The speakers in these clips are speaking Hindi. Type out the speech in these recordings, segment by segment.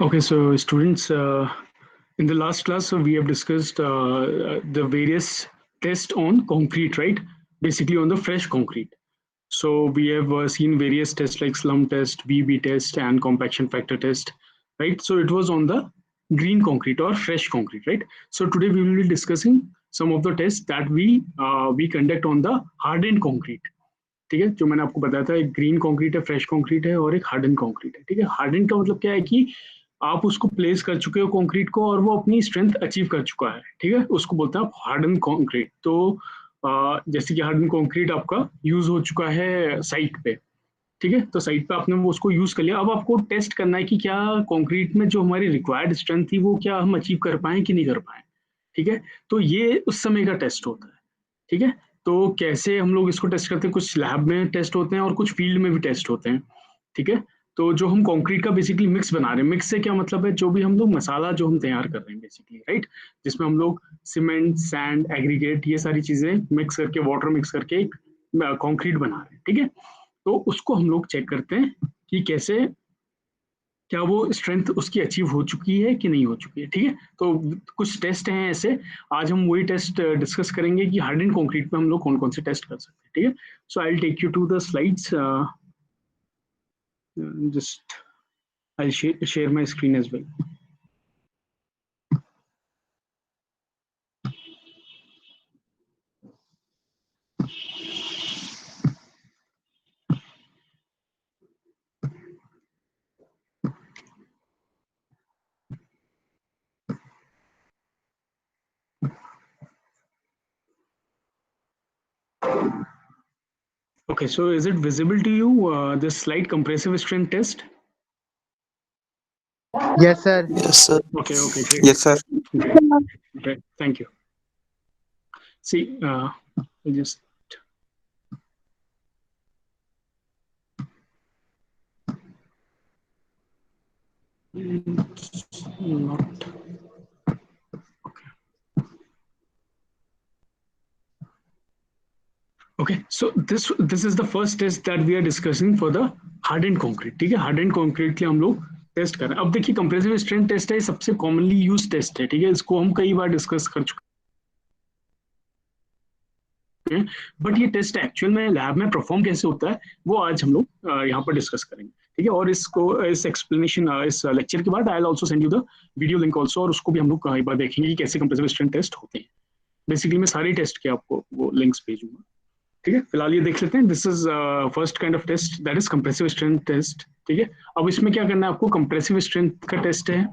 Okay, so students, in the last class, we have discussed the various tests on concrete, right? Basically on the fresh concrete. So we have seen various tests like slump test, VB test, and compaction factor test, right? So it was on the green concrete or fresh concrete, right? So today we will be discussing some of the tests that we conduct on the hardened concrete. ठीक है, जो मैंने आपको बताया था, एक ग्रीन कंक्रीट है, फ्रेश कंक्रीट है और एक हार्डन कंक्रीट है। ठीक है, हार्डन का मतलब क्या है कि आप उसको प्लेस कर चुके हो कंक्रीट को और वो अपनी स्ट्रेंथ अचीव कर चुका है। ठीक है, उसको बोलते हैं आप हार्डन कंक्रीट। तो जैसे कि हार्डन कंक्रीट आपका यूज हो चुका है साइट पे। ठीक है, तो साइट पे आपने वो उसको यूज कर लिया। अब आपको टेस्ट करना है कि क्या कंक्रीट में जो हमारी रिक्वायर्ड स्ट्रेंथ थी वो क्या हम अचीव कर पाए कि नहीं कर पाए। ठीक है, तो ये उस समय का टेस्ट होता है। ठीक है, तो कैसे हम लोग इसको टेस्ट करते हैं, कुछ लैब में टेस्ट होते हैं और कुछ फील्ड में भी टेस्ट होते हैं। ठीक है, तो जो हम कंक्रीट का बेसिकली मिक्स बना रहे हैं, मिक्स से क्या मतलब है, जो भी हम लोग मसाला जो हम तैयार कर रहे हैं बेसिकली, राइट, जिसमें हम लोग सीमेंट, सैंड, एग्रीगेट, ये सारी चीजें मिक्स करके, वाटर मिक्स करके एक कंक्रीट बना रहे हैं। ठीक है, तो उसको हम लोग चेक करते हैं कि कैसे, क्या वो स्ट्रेंथ उसकी अचीव हो चुकी है कि नहीं हो चुकी है। ठीक है, तो कुछ टेस्ट हैं ऐसे। आज हम वही टेस्ट डिस्कस करेंगे कि हार्डन कंक्रीट पे हम लोग कौन कौन से टेस्ट कर सकते हैं। ठीक है, so I will take you to the slides, just I share my screen as well. Okay, so is it visible to you, this slide, compressive strength test? Yes, sir. Yes, sir. Okay, great. Yes, sir. Great, thank you. See, I'll just not. Okay, so this is the first test that we are discussing for the hardened concrete. ठीक है, hardened concrete के लिए हम लोग टेस्ट कर रहे हैं। अब देखिए, कंप्रेसिव स्ट्रेंथ टेस्ट है, सबसे कॉमनली यूज टेस्ट है। ठीक है, इसको हम कई बार डिस्कस कर चुके हैं, बट ये टेस्ट एक्चुअल में लैब में परफॉर्म कैसे होता है वो आज हम लोग यहाँ पर डिस्कस करेंगे। ठीक है, और इसको, इस एक्सप्लेनेशन, इस लेक्चर के बाद I will also send you the video link also, और उसको भी हम लोग एक बार देखेंगे कि कैसे कंप्रेसिव स्ट्रेंथ टेस्ट होते हैं। बेसिकली मैं सारे टेस्ट के आपको वो लिंक्स भेजूंगा। ठीक है, फिलहाल ये देख लेते हैं। This is first kind of test, that is compressive strength test. ठीक है, अब इसमें क्या करना है आपको, कंप्रेसिव स्ट्रेंथ का टेस्ट है।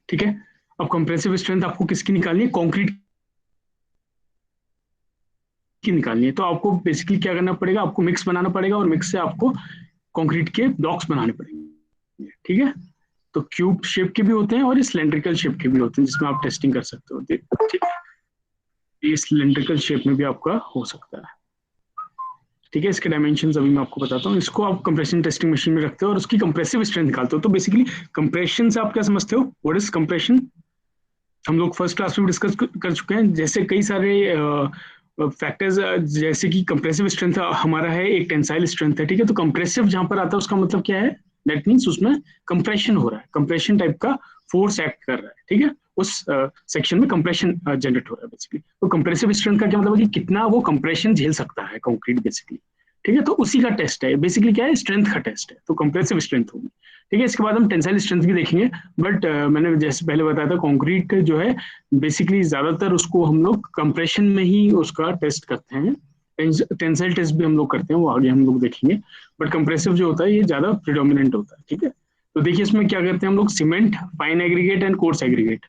ठीक है, अब कंप्रेसिव स्ट्रेंथ आपको किसकी निकालनी है, कंक्रीट की निकालनी है। तो आपको बेसिकली क्या करना पड़ेगा, आपको मिक्स बनाना पड़ेगा और मिक्स से आपको कंक्रीट के ब्लॉक्स बनाने पड़ेंगे। ठीक है, तो क्यूब शेप के भी होते हैं और सिलेंड्रिकल शेप के भी होते हैं, जिसमें आप टेस्टिंग कर सकते हो। ठीक है, ये सिलेंड्रिकल शेप में भी आपका हो सकता है। ठीक है, इसके डायमेंशंस अभी मैं आपको बताता हूँ। इसको आप कंप्रेशन टेस्टिंग मशीन में रखते हो और उसकी कंप्रेसिव स्ट्रेंथ निकालते हो। तो बेसिकली कंप्रेशन से आप क्या समझते हो, व्हाट इज कंप्रेशन, हम लोग फर्स्ट क्लास में डिस्कस कर चुके हैं। जैसे कई सारे फैक्टर्स, जैसे कि कंप्रेसिव स्ट्रेंथ हमारा है, एक टेंसाइल स्ट्रेंथ है। ठीक है, तो कंप्रेसिव जहां पर आता है उसका मतलब क्या है, दैट मीन्स उसमें कंप्रेशन हो रहा है, कंप्रेशन टाइप का फोर्स एक्ट कर रहा है। ठीक है, उस सेक्शन में कंप्रेशन जनरेट हो रहा है बेसिकली। तो कंप्रेसिव स्ट्रेंथ का क्या मतलब है कि कितना वो कंप्रेशन झेल सकता है कंक्रीट बेसिकली। ठीक है, तो उसी का टेस्ट है बेसिकली, क्या है, स्ट्रेंथ का टेस्ट है, तो कंप्रेसिव स्ट्रेंथ होगी। ठीक है, इसके बाद हम टेंसाइल स्ट्रेंथ भी देखेंगे, बट मैंने जैसे पहले बताया था, कंक्रीट जो है बेसिकली ज्यादातर उसको हम लोग कंप्रेशन में ही उसका टेस्ट करते हैं। टेंसाइल टेस्ट भी हम लोग करते हैं, वो आगे हम लोग देखेंगे, बट कंप्रेसिव जो होता है ये ज्यादा प्रिडोमिनेंट होता है। ठीक है, तो देखिए इसमें क्या करते हैं हम लोग, cement, fine aggregate and coarse aggregate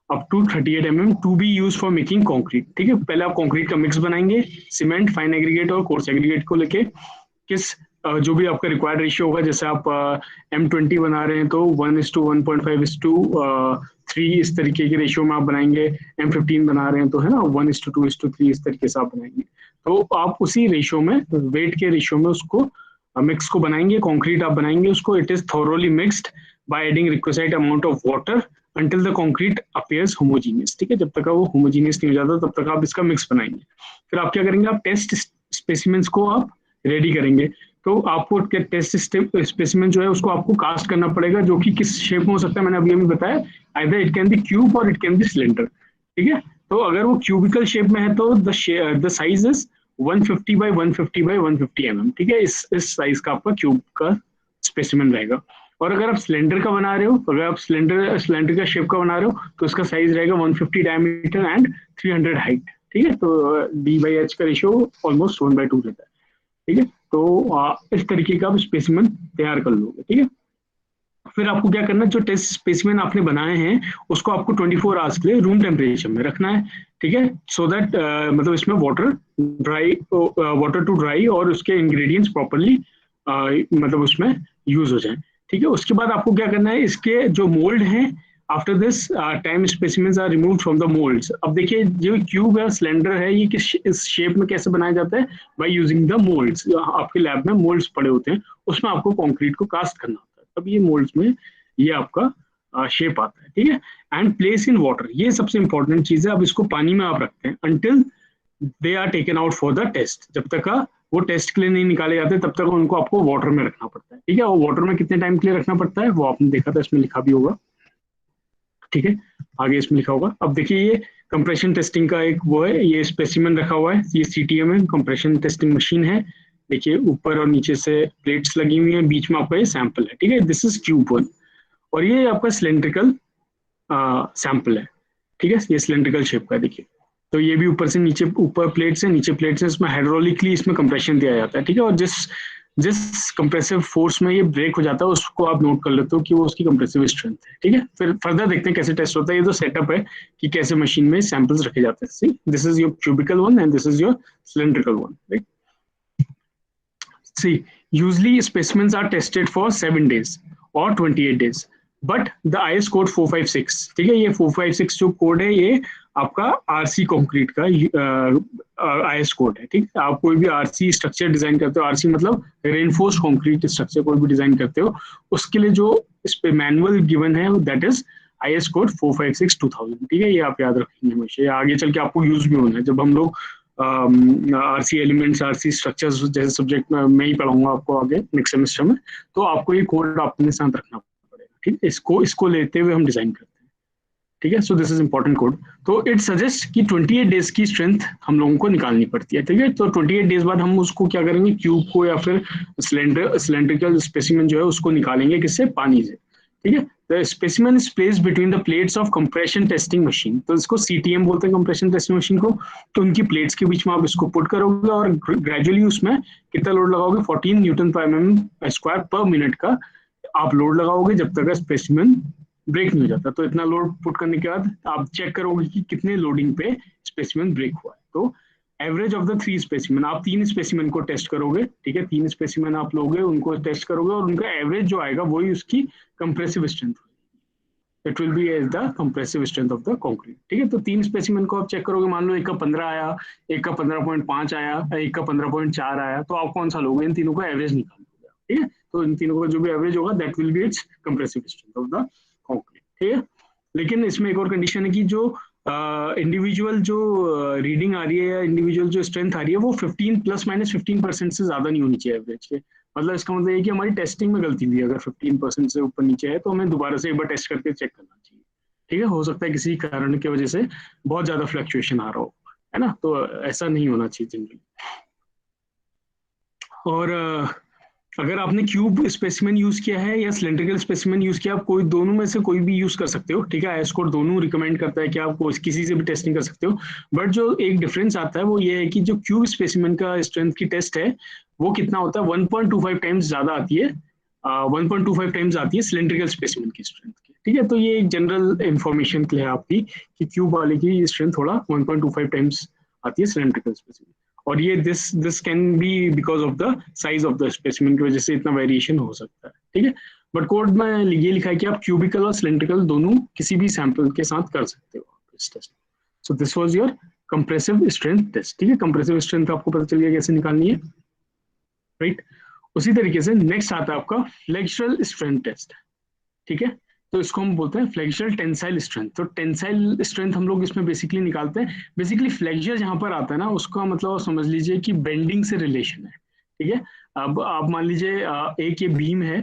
up to 38 mm to be use for making concrete. ठीक है, पहले आप कंक्रीट का मिक्स बनाएंगे, सीमेंट, फाइन एग्रीगेट और कोर्स एग्रीगेट को लेके, किस जो भी आपका रिक्वायर्ड रेशियो होगा, जैसे आप M20 बना रहे हैं तो 1:1.5:3 इस तरीके के रेशियो में आप बनाएंगे। M15 बना रहे हैं तो है ना 1:2:3 इस तरीके से आप बनाएंगे। तो आप उसी रेशियो में, वेट के रेशियो में उसको मिक्स को बनाएंगे, कंक्रीट आप बनाएंगे उसको। It is thoroughly mixed by adding requisite amount of water until the concrete appears homogeneous। ठीक है, जब तक वो homogeneous नहीं हो जाता तब तक आप इसका मिक्स बनाएंगे। फिर आप क्या करेंगे, आप टेस्ट स्पेसिमेंट्स को आप रेडी करेंगे। तो आपको टेस्ट स्पेसिमेन जो है उसको आपको कास्ट करना पड़ेगा, जो कि किस शेप में हो सकता है मैंने अभी बताया, either it can be cube और इट कैन बी सिलेंडर। ठीक है, तो अगर वो क्यूबिकल शेप में है तो the size is 150 by 150 by 150 mm। ठीक है, इस साइज का आपका क्यूब का स्पेसिमेन रहेगा। और अगर आप सिलेंडर का बना रहे हो, अगर आप सिलेंडर का शेप का बना रहे हो, तो उसका साइज रहेगा 150 डायमीटर एंड 300 हाइट। ठीक है, तो डी बाई एच का रेशियो ऑलमोस्ट 1/2 रहता है। ठीक है, तो इस तरीके का आप स्पेसिमेन तैयार कर लोगे। ठीक है, फिर आपको क्या करना है, जो टेस्ट स्पेसिमेन आपने बनाए हैं उसको आपको 24 आवर्स के लिए रूम टेम्परेचर में रखना है। ठीक है, सो दैट मतलब इसमें वाटर टू ड्राई और उसके इंग्रेडिएंट्स प्रॉपरली मतलब उसमें यूज हो जाए। ठीक है, उसके बाद आपको क्या करना है, इसके जो मोल्ड हैं, after this time specimens are removed from the moulds. अब देखिए जो क्यूब है, सिलेंडर है, ये किस इस शेप में कैसे बनाया जाता है, बाय यूजिंग द मोल्ड्स। आपके लैब में मोल्ड्स पड़े होते हैं, उसमें आपको कंक्रीट को कास्ट करना होता है, तब ये मोल्ड्स में ये आपका शेप आता है। ठीक है, एंड प्लेस इन वाटर, ये सबसे इंपॉर्टेंट चीज है। अब इसको पानी में आप रखते हैं until they are taken out for the test. जब तक का वो टेस्ट के लिए नहीं निकाले जाते तब तक उनको आपको वाटर में रखना पड़ता है। ठीक है, वो वाटर में कितने टाइम के लिए रखना पड़ता है वो आपने देखा था, इसमें लिखा भी होगा। ठीक है, आगे इसमें लिखा होगा। अब देखिए ये कंप्रेशन टेस्टिंग का एक वो है, ये स्पेसिमेन रखा हुआ है, ये सीटीएम है, कंप्रेशन टेस्टिंग मशीन है। देखिए ऊपर और नीचे से प्लेट्स लगी हुई हैं, बीच में आपका ये सैंपल है। ठीक है, दिस इज क्यूब 1 और ये आपका सिलेंड्रिकल सैंपल है। ठीक है, ये सिलेंड्रिकल शेप का है। देखिए तो ये भी ऊपर से नीचे, ऊपर प्लेट से नीचे प्लेट से, इसमें हाइड्रोलिकली इसमें कंप्रेशन दिया जाता है। ठीक है, और जिस जिस कंप्रेसिव फोर्स में ये ब्रेक हो जाता है उसको आप नोट कर लेते हो कि वो उसकी कंप्रेसिव स्ट्रेंथ है। ठीक है, फिर फर्दर देखते हैं कैसे टेस्ट होता है। ये जो सेटअप है कि कैसे मशीन में सैंपल्स रखे जाते हैं। See this is your cubical one and this is your cylindrical one. Right, see usually specimens are tested for 7 days और 28 days, but the IS code 456, ठीक है, ये 456 जो कोड है ये आपका आरसी कंक्रीट का आईएस कोड है। ठीक है, आप कोई भी आरसी स्ट्रक्चर डिजाइन करते हो, आरसी मतलब रेनफोर्स कंक्रीट स्ट्रक्चर कोई भी डिजाइन करते हो, उसके लिए जो इस पे मैनुअल गिवन है दैट इज आईएस कोड 456-2000। ठीक है, ये आप याद रखेंगे हमेशा, आगे चल के आपको यूज भी होना है। जब हम लोग आरसी एलिमेंट्स, आरसी स्ट्रक्चर्स जैसे सब्जेक्ट में मैं ही पढ़ाऊंगा आपको आगे नेक्स्ट सेमेस्टर में, तो आपको ये कोड अपने साथ रखना पड़ेगा। ठीक है, इसको लेते हुए हम डिजाइन करते हैं। ठीक है, सो दिस इज इंपॉर्टेंट कोड। तो इट सजेस्ट कि 28 डेज की स्ट्रेंथ हम लोगों को निकालनी पड़ती है। ठीक है, तो 28 डेज बाद हम उसको क्या करेंगे, क्यूब को या फिर सिलेंड्रिकल स्पेसिमेन जो है उसको निकालेंगे, किससे, पानी से। ठीक है, the specimen is placed between the plates of compression testing machine, तो इसको सीटीएम बोलते हैं कंप्रेशन टेस्टिंग मशीन को। तो उनकी प्लेट्स के बीच में आप इसको पुट करोगे और ग्रेजुअली उसमें कितना लोड लगाओगे, 14 न्यूटन पर mm स्क्वायर पर मिनट का आप लोड लगाओगे, जब तक स्पेसिमेन ब्रेक नहीं हो जाता। तो इतना लोड पुट करने के बाद आप चेक करोगे कि कितने लोडिंग पे स्पेसिमेन ब्रेक हुआ है। तो एवरेज ऑफ द 3 स्पेसिमेन, आप 3 स्पेसिमेन को टेस्ट करोगे। ठीक है, 3 स्पेसिमेन आप लोगे, उनको टेस्ट करोगे और उनका एवरेज जो आएगा वही उसकी compressive strength, it will be as the compressive strength of the concrete. ठीक है, तो 3 स्पेसिमेन को आप चेक करोगे, मान लो एक का 15 आया, एक का 15.5 आया, एक का 15.4 आया, तो आप कौन सा लोगे, इन तीनों का एवरेज निकाल लोगे। ठीक है, तो इन तीनों का जो भी एवरेज होगा that will be it's compressive strength of the concrete. ठीक है, लेकिन इसमें एक और कंडीशन है कि जो इंडिविजुअल जो रीडिंग आ रही है या इंडिविजुअल जो स्ट्रेंथ आ रही है वो 15 ±15% से ज्यादा नहीं होनी चाहिए एवरेज के। मतलब इसका मतलब ये कि हमारी टेस्टिंग में गलती हुई है, अगर 15% से ऊपर नीचे है तो हमें दोबारा से एक बार टेस्ट करके चेक करना चाहिए। ठीक है, हो सकता है किसी कारण की वजह से बहुत ज्यादा फ्लक्चुएशन आ रहा हो, है ना, तो ऐसा नहीं होना चाहिए जनरली। और अगर आपने क्यूब स्पेसिमेन यूज किया है या सिलेंड्रिकल स्पेसिमेन यूज किया, आप कोई दोनों में से कोई भी यूज कर सकते हो। ठीक है, आईएस कोड दोनों रिकमेंड करता है कि आप किसी से भी टेस्टिंग कर सकते हो, बट जो एक डिफरेंस आता है वो ये है कि जो क्यूब स्पेसिमेन का स्ट्रेंथ की टेस्ट है वो कितना होता है, 1.25 टाइम्स ज्यादा आती है, 1.25 टाइम्स आती है सिलेंड्रिकल स्पेसिमेन की स्ट्रेंथ की। ठीक है, तो ये एक जनरल इंफॉर्मेशन के लिए आपकी कि क्यूब वाले की स्ट्रेंथ थोड़ा 1.25 टाइम्स आती है सिलेंड्रिकल स्पेसिमेन, और ये this can be because of the size of the specimen की वजह से इतना वेरिएशन हो सकता है। ठीक है, बट कोड में ये लिखा है कि आप क्यूबिकल और सिलेंड्रिकल दोनों किसी भी सैंपल के साथ कर सकते हो इस test. So this was your compressive strength test. ठीक है, कंप्रेसिव स्ट्रेंथ आपको पता चल गया कैसे निकालनी है, राइट। उसी तरीके से नेक्स्ट आता है आपका फ्लेक्सुरल स्ट्रेंथ टेस्ट। ठीक है, तो इसको हम बोलते हैं फ्लेक्सुरल टेंसाइल स्ट्रेंथ। तो टेंसाइल स्ट्रेंथ हम लोग इसमें बेसिकली निकालते हैं। बेसिकली फ्लेक्सर जहां पर आता है ना, उसका मतलब समझ लीजिए कि बेंडिंग से रिलेशन है। ठीक है। अब आप मान लीजिए एक ये बीम है,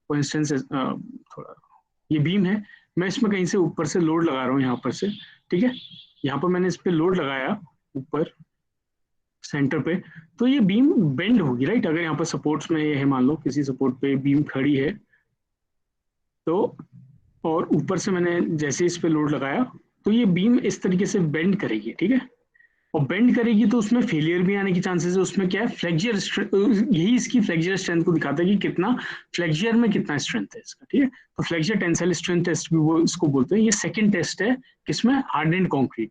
फॉर इंस्टेंस थोड़ा, ये बीम है, मैं इसमें कहीं से ऊपर से लोड लगा रहा हूँ यहाँ पर से, ठीक है। यहाँ पर मैंने इस पे लोड लगाया ऊपर सेंटर पे, तो ये बीम बेंड होगी, राइट। अगर यहाँ पर सपोर्ट्स में ये है, मान लो किसी सपोर्ट पे बीम खड़ी है, तो और ऊपर से मैंने जैसे इस पे लोड लगाया, तो ये बीम इस तरीके से बेंड करेगी, ठीक है। और बेंड करेगी तो उसमें फेलियर भी आने की चांसेस है। उसमें क्या है, फ्लेक्चर, यही इसकी फ्लेक्चर स्ट्रेंथ को दिखाता है कि कितना फ्लेक्चर में कितना स्ट्रेंथ है इसका, ठीक है। तो फ्लेक्चर टेंसाइल स्ट्रेंथ टेस्ट भी वो इसको बोलते हैं। ये सेकंड टेस्ट है किसमें, हार्डेंड कंक्रीट।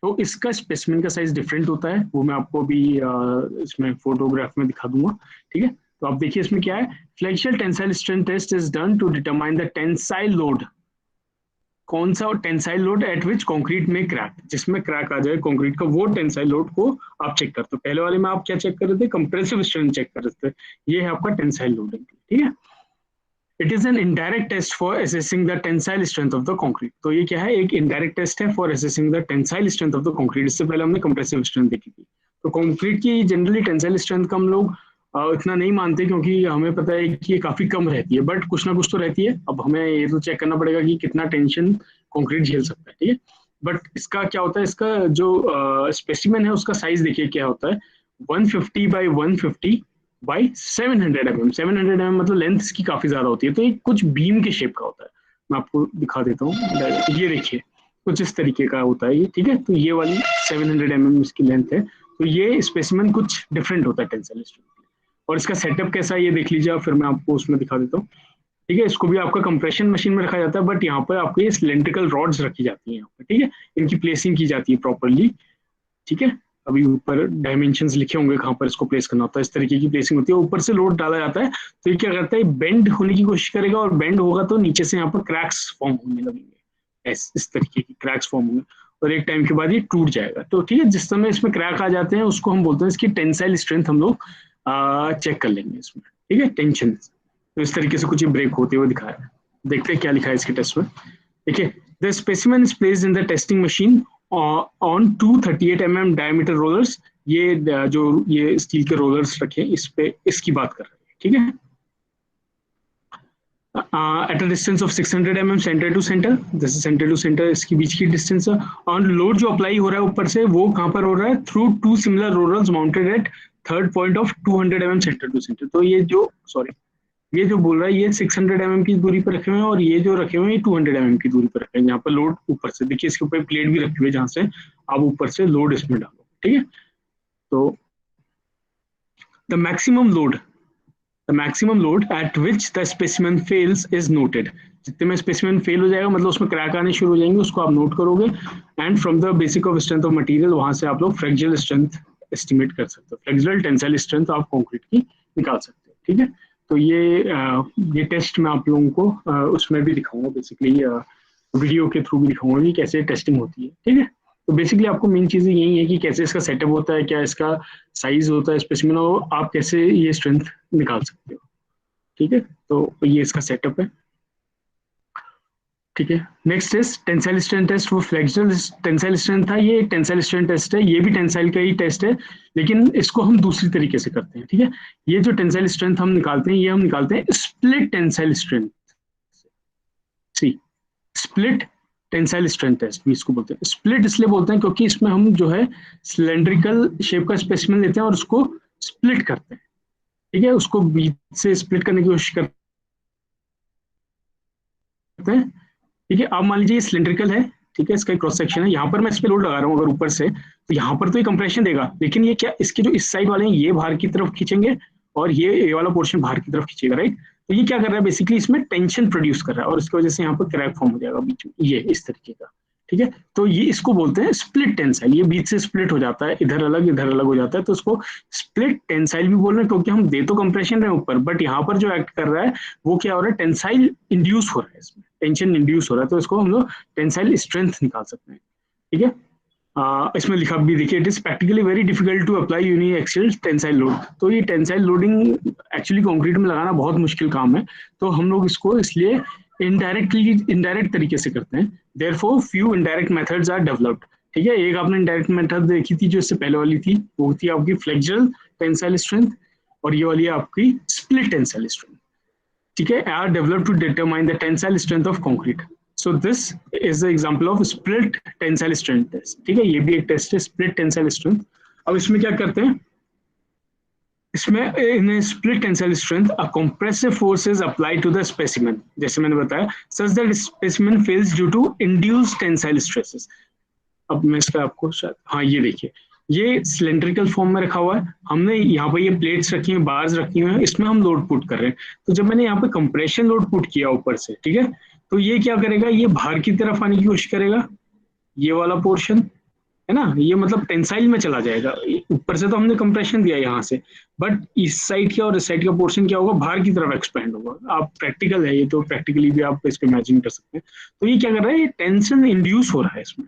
तो इसका स्पेसिमेन का साइज डिफरेंट होता है, वो मैं आपको अभी इसमें फोटोग्राफ में दिखा दूंगा, ठीक है। तो आप देखिए इसमें क्या है, flexure tensile strength test is done to determine the tensile load. कौन सा tensile load at which concrete में क्रैक, जिसमें क्रैक आ जाए कंक्रीट का, वो टेंसाइल लोड को आप चेक करते हो। पहले वाले में आप क्या चेक कर रहे थे, कंप्रेसिव स्ट्रेंथ चेक कर रहे थे, ये है आपका टेंसाइल लोडिंग, ठीक है। It is an indirect test for assessing the tensile strength of the concrete. तो ये क्या है, एक इनडायरेक्ट टेस्ट है for assessing the tensile strength of the concrete. इससे पहले हमने कंप्रेसिव स्ट्रेंथ देखी थी। तो कंक्रीट की जनरली टेंसाइल स्ट्रेंथ का हम लोग इतना नहीं मानते, क्योंकि हमें पता है कि ये काफी कम रहती है, बट कुछ ना कुछ तो रहती है। अब हमें ये तो चेक करना पड़ेगा कि कितना टेंशन कंक्रीट झेल सकता है, ठीक है। बट इसका क्या होता है, इसका जो स्पेसिमेन है उसका साइज देखिए क्या होता है, 150 बाई 150 बाई 700 mm। 700 mm मतलब लेंथ इसकी काफी ज्यादा होती है। तो ये कुछ बीम के शेप का होता है, मैं आपको दिखा देता हूँ। ये देखिए कुछ इस तरीके का होता है ये, ठीक है। तो ये वाली 700 mm इसकी लेंथ है। तो ये स्पेसिमेन कुछ डिफरेंट होता है टेंसाइल स्ट्रेंथ। और इसका सेटअप कैसा है ये देख लीजिए आप, फिर मैं आपको उसमें दिखा देता हूँ, ठीक है। इसको भी आपका कंप्रेशन मशीन में रखा जाता है, बट यहाँ पर आपको ये सिलेंड्रिकल रॉड्स रखी जाती हैं यहाँ पर, ठीक है। इनकी प्लेसिंग की जाती है प्रॉपरली, ठीक है। अभी ऊपर डायमेंशंस लिखे होंगे कहाँ पर इसको प्लेस करना होता है, इस तरीके की प्लेसिंग होती है। ऊपर से लोड डाला जाता है, तो ये क्या करता है, बेंड होने की कोशिश करेगा, और बेंड होगा तो नीचे से यहाँ पर क्रैक्स फॉर्म होने लगेंगे, इस तरीके की क्रैक्स फॉर्म होंगे, और एक टाइम के बाद ये टूट जाएगा। तो ठीक है, जिस समय इसमें क्रैक आ जाते हैं उसको हम बोलते हैं, इसकी टेंसाइल स्ट्रेंथ हम लोग चेक कर लेंगे इसमें, ठीक है, टेंशन। तो इस तरीके से कुछ ब्रेक होते हुए दिखाया है। देखते हैं क्या लिखा है इसके टेस्ट में, देखिए। The specimen is placed in the testing machine on 238 mm diameter rollers. ये जो ये स्टील के रोलर्स रखे इस पे, इसकी बात कर रहे हैं, ठीक है। At a distance of 600 mm centre to centre, जैसे सेंटर टू सेंटर इसके बीच की डिस्टेंस है। और लोड जो अप्लाई हो रहा है ऊपर से, वो कहाँ पर हो रहा है, through two similar rollers mounted at third point of 200 mm centre to centre. तो ये जो ये जो बोल रहा है, ये 600 mm की दूरी पर रखे हुए हैं, और ये जो रखे हुए हैं 200 mm की दूरी पर रखे हैं। यहाँ पर लोड ऊपर से देखिए, इसके ऊपर प्लेट भी रखी हुई है जहां से आप ऊपर से लोड इसमें डालो, ठीक है। तो the maximum load at which the specimen fails is noted. जितने में स्पेसिमेन फेल हो जाएगा, मतलब उसमें क्रैक आने शुरू हो जाएंगे, उसको आप नोट करोगे। And from the basic of strength of material, वहां से आप लोग फ्लेक्सुरल स्ट्रेंथ एस्टिमेट कर सकते हो, flexural tensile strength of concrete की निकाल सकते हो, ठीक है। तो ये टेस्ट मैं आप लोगों को उसमें भी दिखाऊंगा, बेसिकली वीडियो के थ्रू भी दिखाऊंगा कि कैसे टेस्टिंग होती है, ठीक है। तो बेसिकली आपको मेन चीज़ यही है कि कैसे इसका सेटअप होता है, क्या इसका साइज होता है स्पेसिमेन, और आप कैसे ये स्ट्रेंथ निकाल सकते हो, ठीक है। तो ये इसका सेटअप है, ठीक है। Next is tensile strength test. वो फ्लेक्सुरल टेंसाइल स्ट्रेंथ था, ये टेंसाइल स्ट्रेंथ टेस्ट है, ये भी टेंसाइल का ही टेस्ट है, लेकिन इसको हम दूसरी तरीके से करते हैं, ठीक है। ये जो टेंसाइल स्ट्रेंथ हम निकालते हैं, ये हम निकालते हैं स्प्लिट टेंसाइल स्ट्रेंथ। सी स्प्लिट टेंसाइल स्ट्रेंथ टेस्ट भी इसको बोलते हैं। स्प्लिट इसलिए बोलते हैं क्योंकि इसमें हम जो है सिलेंड्रिकल शेप का स्पेसिमेन लेते हैं और उसको स्प्लिट करते हैं, ठीक है। उसको बीच से स्प्लिट करने की कोशिश करते हैं, ठीक है। अब मान लीजिए ये सिलेंड्रिकल है, ठीक है, इसका क्रॉस सेक्शन है, यहाँ पर मैं इस पे लोड लगा रहा हूँ अगर ऊपर से, तो यहाँ पर तो ये कंप्रेशन देगा, लेकिन ये क्या, इसके जो इस साइड वाले हैं ये बाहर की तरफ खींचेंगे, और ये वाला पोर्शन बाहर की तरफ खींचेगा, राइट। तो ये क्या कर रहा है, बेसिकली इसमें टेंशन प्रोड्यूस कर रहा है, और इसकी वजह से यहाँ पर क्रैक फॉर्म हो जाएगा बीच में, ये इस तरीके का, ठीक है। तो ये इसको बोलते हैं स्प्लिट टेंसाइल। ये बीच से स्प्लिट हो जाता है, इधर अलग हो जाता है, तो उसको स्प्लिट टेंसाइल भी बोल रहे हैं, क्योंकि हम दे तो कंप्रेशन रहे ऊपर, बट यहाँ पर जो एक्ट कर रहा है वो क्या हो रहा है, टेंसाइल इंड्यूस हो रहा है, इसमें टेंशन इंड्यूस हो रहा है, तो इसको हम लोग टेंसाइल स्ट्रेंथ निकाल सकते हैं, ठीक है। इसमें लिखा भी देखिए, it is practically very difficult to apply uniaxial tensile load. तो ये टेंसाइल लोडिंग एक्चुअली कंक्रीट में लगाना बहुत मुश्किल काम है, तो हम लोग इसको इसलिए इनडायरेक्ट तरीके से करते हैं। Therefore few indirect methods are developed, ठीक है। एक आपने इनडायरेक्ट मेथड देखी थी जो इससे पहले वाली थी, वो थी आपकी फ्लेक्सुरल टेंसाइल स्ट्रेंथ और ये वाली है आपकी स्प्लिट टेंसाइल स्ट्रेंथ, ठीक है, are developed to determine the tensile strength of concrete. So this is the example of split tensile strength test, ठीक है, ये भी एक टेस्ट है स्प्लिट टेंसाइल स्ट्रेंथ। अब इसमें क्या करते हैं, इसमें in split tensile strength a compressive force is applied to the specimen, जैसे मैंने बताया, such that specimen fails due to induced tensile stresses. अब मैं इसका आपको शायद, हाँ ये देखिए, ये सिलेंड्रिकल फॉर्म में रखा हुआ है, हमने यहाँ पे ये प्लेट्स रखी हैं, बार्स रखी हुई हैं, इसमें हम लोड पुट कर रहे हैं। तो जब मैंने यहाँ पे कंप्रेशन लोड पुट किया ऊपर से, ठीक है, तो ये क्या करेगा, ये बाहर की तरफ आने की कोशिश करेगा, ये वाला पोर्शन है ना, ये मतलब टेंसाइल में चला जाएगा। ऊपर से तो हमने कंप्रेशन दिया यहाँ से, बट इस साइड का और इस साइड का पोर्शन क्या होगा, बाहर की तरफ एक्सपेंड होगा। आप प्रैक्टिकल है ये, तो प्रैक्टिकली भी आप इसको इमेजिन कर सकते हैं। तो ये क्या कर रहा है, ये टेंशन इंड्यूस हो रहा है इसमें,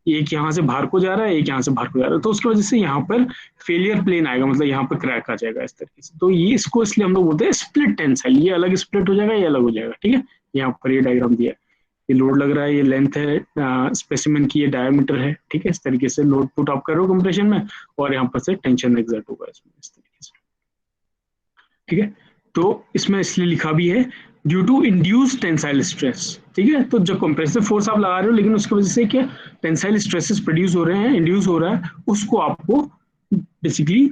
एक यहाँ से बाहर को जा रहा है, एक यहाँ से बाहर को जा रहा है, तो उसकी वजह से यहाँ पर फेलियर प्लेन आएगा, मतलब यहाँ पर क्रैक आ जाएगा इस तरीके से। तो ये इसको इसलिए हम लोग बोलते हैं स्प्लिट टेंसाइल, ये अलग स्प्लिट हो जाएगा, ये अलग हो जाएगा, ठीक है। यहाँ पर ये डायग्राम दिया है, ये लोड लग रहा है, ये लेंथ है स्पेसिमेन की, ये डायमीटर है, ठीक है, इस तरीके से लोड पुट आप करो कंप्रेशन में, और यहाँ पर से टेंशन एग्जर्ट होगा इसमें, इस तरीके से, ठीक है। तो इसमें इसलिए लिखा भी है due to induced tensile stress, ठीक है। तो जो कंप्रेसिव फोर्स आप लगा रहे हो, लेकिन उसकी वजह से क्या टेंसाइल स्ट्रेसेस प्रोड्यूस हो रहे हैं, इंड्यूस हो रहा है, उसको आपको बेसिकली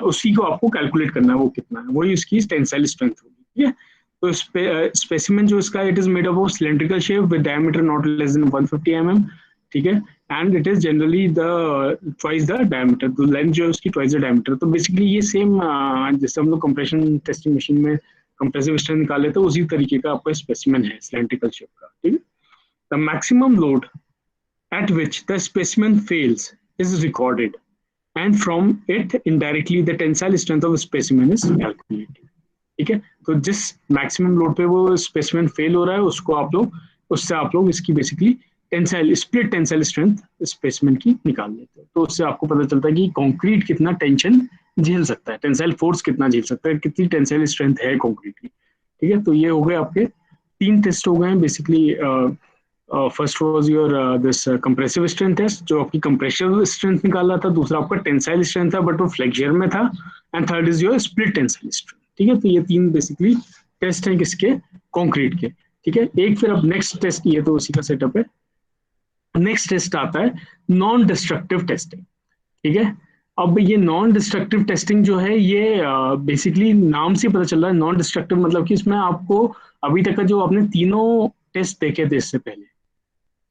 उसी को आपको कैलकुलेट करना है, वो कितना है, वही उसकी टेंसाइल स्ट्रेंथ होगी, ठीक है। तो स्पेसिमेन जो इसका, it is made up of cylindrical shape with diameter not less than 150 mm, ठीक है, and it is generally the twice the diameter, तो लेंथ जो है उसकी ट्वाइस द डायमीटर। तो बेसिकली ये सेम जैसे हम लोग कंप्रेशन टेस्टिंग मशीन में कंप्रेसिव स्ट्रेंथ निकाले थे, उसी तरीके का आपका स्पेसिमेन है सिलेंड्रिकल शेप का, ठीक है। The maximum load at which the specimen fails is recorded and from it indirectly the tensile strength of specimen is calculated, ठीक है। तो जिस मैक्सिमम लोड पे वो स्पेसिमेन फेल हो रहा है, उसको आप लोग, उससे आप लोग इसकी basically tensile split tensile strength specimen की निकाल लेते हैं। तो उससे आपको पता चलता है कि कंक्रीट कितना टेंशन झेल सकता है, टेंसाइल फोर्स कितना झेल सकता है, कितनी टेंसाइल स्ट्रेंथ है कंक्रीट की, ठीक है। तो ये हो गए आपके 3 टेस्ट हो गए हैं basically. First was your this compressive strength test, जो आपकी कंप्रेसिव स्ट्रेंथ निकाला था, दूसरा आपका टेंसाइल स्ट्रेंथ था बट वो फ्लेक्सचर में था, and third is your split tensile strength, ठीक है। तो ये 3 बेसिकली टेस्ट हैं किसके, कंक्रीट के, ठीक है। एक फिर अब नेक्स्ट टेस्ट, ये तो उसी का सेटअप है। नेक्स्ट टेस्ट आता है नॉन डिस्ट्रक्टिव टेस्टिंग, ठीक है। अब ये नॉन डिस्ट्रक्टिव टेस्टिंग जो है, ये बेसिकली नाम से पता चल रहा है नॉन डिस्ट्रक्टिव, मतलब कि इसमें आपको अभी तक का जो आपने तीनों टेस्ट देखे थे इससे पहले,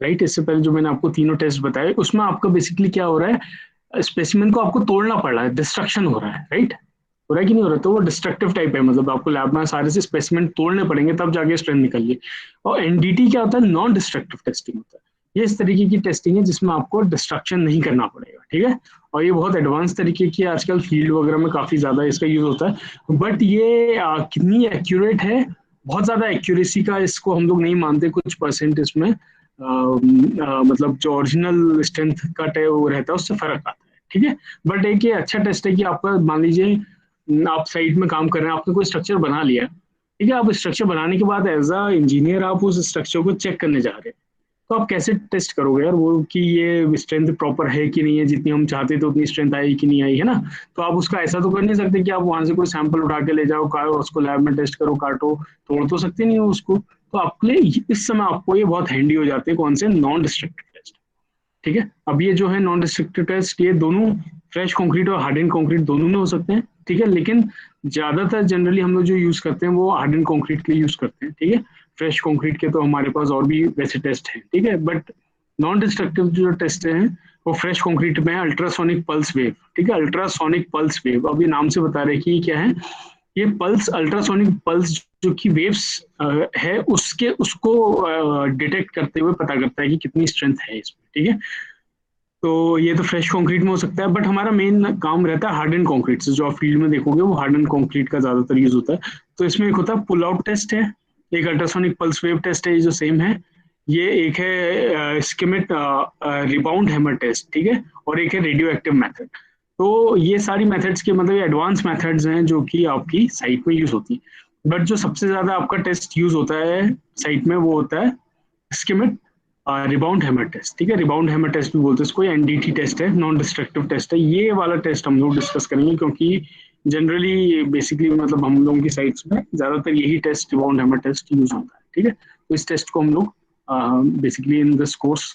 राइट, इससे पहले जो मैंने आपको तीनों टेस्ट बताए, उसमें आपका बेसिकली क्या हो रहा है, स्पेसिमेन को आपको तोड़ना पड़ रहा है, डिस्ट्रक्शन हो रहा है, राइट, हो रहा है कि नहीं हो रहा। तो वो डिस्ट्रक्टिव टाइप है, मतलब आपको लैब में सारे से स्पेसिमेन तोड़ने पड़ेंगे तब जाके स्ट्रेंथ निकलिए। और एनडीटी क्या होता है, नॉन डिस्ट्रक्टिव टेस्टिंग होता है, ये इस तरीके की टेस्टिंग है जिसमें आपको डिस्ट्रक्शन नहीं करना पड़ेगा, ठीक है। और ये बहुत एडवांस तरीके की, आजकल फील्ड वगैरह में काफी ज्यादा इसका यूज होता है, बट ये कितनी एक्यूरेट है, बहुत ज्यादा एक्यूरेसी का इसको हम लोग नहीं मानते, कुछ परसेंट इसमें मतलब जो ओरिजिनल स्ट्रेंथ का वो रहता है उससे फर्क आता है, ठीक है। बट एक ये अच्छा टेस्ट है कि आपका, मान लीजिए आप साइट में काम कर रहे हैं, आपने कोई स्ट्रक्चर बना लिया, ठीक है, आप स्ट्रक्चर बनाने के बाद एज अ इंजीनियर आप उस स्ट्रक्चर को चेक करने जा रहे हैं, तो आप कैसे टेस्ट करोगे यार वो, कि ये स्ट्रेंथ प्रॉपर है कि नहीं है, जितनी हम चाहते थे उतनी स्ट्रेंथ आई कि नहीं आई, है ना। तो आप उसका ऐसा तो कर नहीं सकते कि आप वहां से कोई सैंपल उठा के ले जाओ, उसको लैब में टेस्ट करो, काटो, तोड़ तो सकते नहीं हो उसको। तो आपके लिए इस समय आपको ये बहुत हैंडी हो जाते हैं, कौन से, नॉन डिस्ट्रक्टिव टेस्ट, ठीक है। अब ये जो है नॉन डिस्ट्रक्टिव टेस्ट, ये दोनों फ्रेश कंक्रीट और हार्डन कंक्रीट दोनों में हो सकते हैं, ठीक है। लेकिन ज्यादातर जनरली हम लोग जो यूज करते हैं वो हार्डन कंक्रीट के लिए यूज करते हैं, ठीक है। फ्रेश कंक्रीट के तो हमारे पास और भी वैसे टेस्ट हैं, ठीक है। बट नॉन डिस्ट्रक्टिव जो टेस्ट हैं वो फ्रेश कंक्रीट में अल्ट्रासोनिक पल्स वेव, ठीक है, अल्ट्रासोनिक पल्स वेव। अब ये नाम से बता रहे हैं कि क्या है ये पल्स, अल्ट्रासोनिक पल्स जो कि वेव्स है उसके, उसको डिटेक्ट करते हुए पता करता है कि कितनी स्ट्रेंथ है इसमें, ठीक है। तो ये तो फ्रेश कंक्रीट में हो सकता है, बट हमारा मेन काम रहता है हार्डन कंक्रीट से, जो आप फील्ड में देखोगे वो हार्डन कंक्रीट का ज्यादातर यूज होता है। तो इसमें एक होता है पुल आउट टेस्ट है, एक अल्ट्रासोनिक पल्स वेव टेस्ट है, ये जो सेम है, ये एक है स्कीमेट रिबाउंड हैमर टेस्ट, ठीक है, और एक है रेडियो एक्टिव मेथड। तो ये सारी मेथड्स के मतलब एडवांस मेथड्स हैं जो कि आपकी साइट में यूज होती है। बट जो सबसे ज्यादा आपका टेस्ट यूज होता है साइट में वो होता है स्कीमेट रिबाउंड हैमर टेस्ट, ठीक है, रिबाउंड हैमर टेस्ट भी बोलते हैं इसको, एनडीटी टेस्ट है, नॉन डिस्ट्रक्टिव टेस्ट है। ये वाला टेस्ट हम लोग डिस्कस करेंगे क्योंकि जनरली बेसिकली मतलब हम लोगों की साइट्स में ज्यादातर यही test rebound hammer test use होता है, ठीक है। तो इस टेस्ट को हम लोग basically in this course